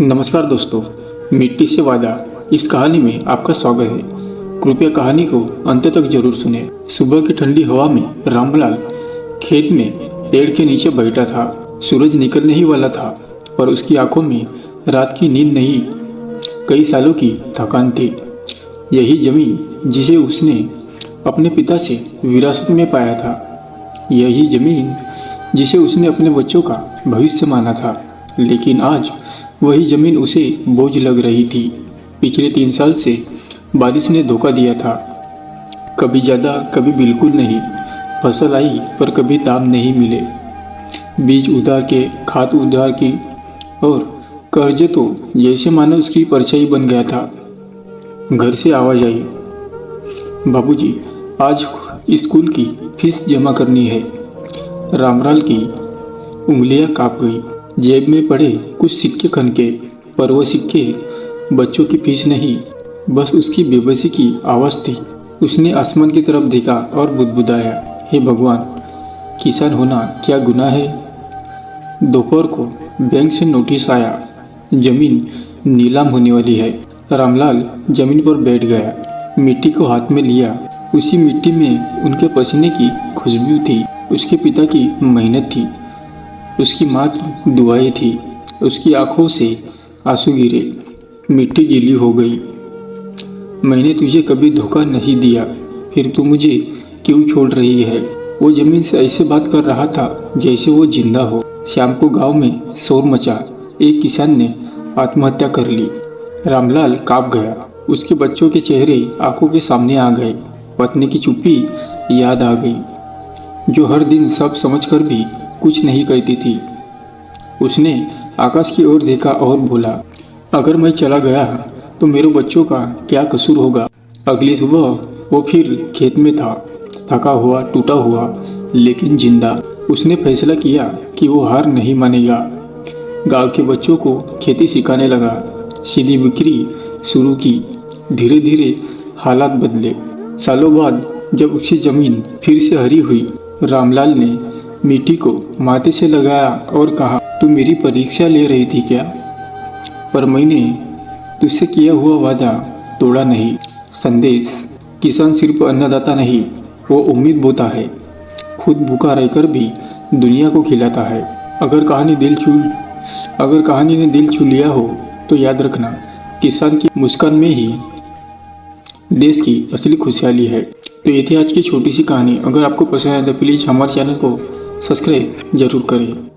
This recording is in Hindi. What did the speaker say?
नमस्कार दोस्तों, मिट्टी से वादा इस कहानी में आपका स्वागत है। कृपया कहानी को अंत तक जरूर सुने। सुबह की ठंडी हवा में रामलाल खेत में पेड़ के नीचे बैठा था। सूरज निकलने ही वाला था और उसकी आंखों में रात की नींद नहीं, कई सालों की थकान थी। यही जमीन जिसे उसने अपने पिता से विरासत में पाया था, यही जमीन जिसे उसने अपने बच्चों का भविष्य माना था, लेकिन आज वही जमीन उसे बोझ लग रही थी। पिछले 3 साल से बारिश ने धोखा दिया था, कभी ज़्यादा कभी बिल्कुल नहीं। फसल आई पर कभी दाम नहीं मिले, बीज उधार के, खाद उधार की, और कर्ज तो जैसे मानो उसकी परछाई बन गया था। घर से आवाज़ आई, बाबूजी आज स्कूल की फीस जमा करनी है। रामलाल की उंगलियां कांप गई। जेब में पड़े कुछ सिक्के खनके, पर वो सिक्के बच्चों की फीस नहीं, बस उसकी बेबसी की आवाज़ थी। उसने आसमान की तरफ देखा और बुदबुदाया, हे भगवान, किसान होना क्या गुनाह है। दोपहर को बैंक से नोटिस आया, जमीन नीलाम होने वाली है। रामलाल जमीन पर बैठ गया, मिट्टी को हाथ में लिया। उसी मिट्टी में उनके पसीने की खुशबू थी, उसके पिता की मेहनत थी, उसकी माँ की दुआएं थी। उसकी आंखों से आंसू गिरे। मिट्टी गीली हो गई। मैंने तुझे कभी धोखा नहीं दिया, फिर तू मुझे क्यों छोड़ रही है। वो जमीन से ऐसे बात कर रहा था जैसे वो जिंदा हो। शाम को गांव में शोर मचा, एक किसान ने आत्महत्या कर ली। रामलाल कांप गया। उसके बच्चों के चेहरे आंखों के सामने आ गए। पत्नी की चुप्पी याद आ गई, जो हर दिन सब समझकर भी कुछ नहीं कहती थी। उसने आकाश की ओर देखा और बोला, अगर मैं चला गया तो मेरे बच्चों का क्या कसूर होगा। अगली सुबह वो फिर खेत में था, थका हुआ, टूटा हुआ, लेकिन जिंदा। उसने फैसला किया कि वो हार नहीं मानेगा। गांव के बच्चों को खेती सिखाने लगा, सीधी बिक्री शुरू की। धीरे धीरे हालात बदले। सालों बाद जब उसकी जमीन फिर से हरी हुई, रामलाल ने मिट्टी को माथे से लगाया और कहा, तू मेरी परीक्षा ले रही थी क्या? पर मैंने तुझसे किया हुआ वादा तोड़ा नहीं। संदेश, किसान सिर्फ अन्नदाता नहीं, वो उम्मीद बोता है। खुद भूखा रहकर भी दुनिया को खिलाता है। अगर कहानी ने दिल छू लिया हो तो याद रखना, किसान की मुस्कान में ही देश की असली खुशहाली है। तो ये थी आज की छोटी सी कहानी। अगर आपको पसंद है तो प्लीज़ हमारे चैनल को सब्सक्राइब जरूर करें।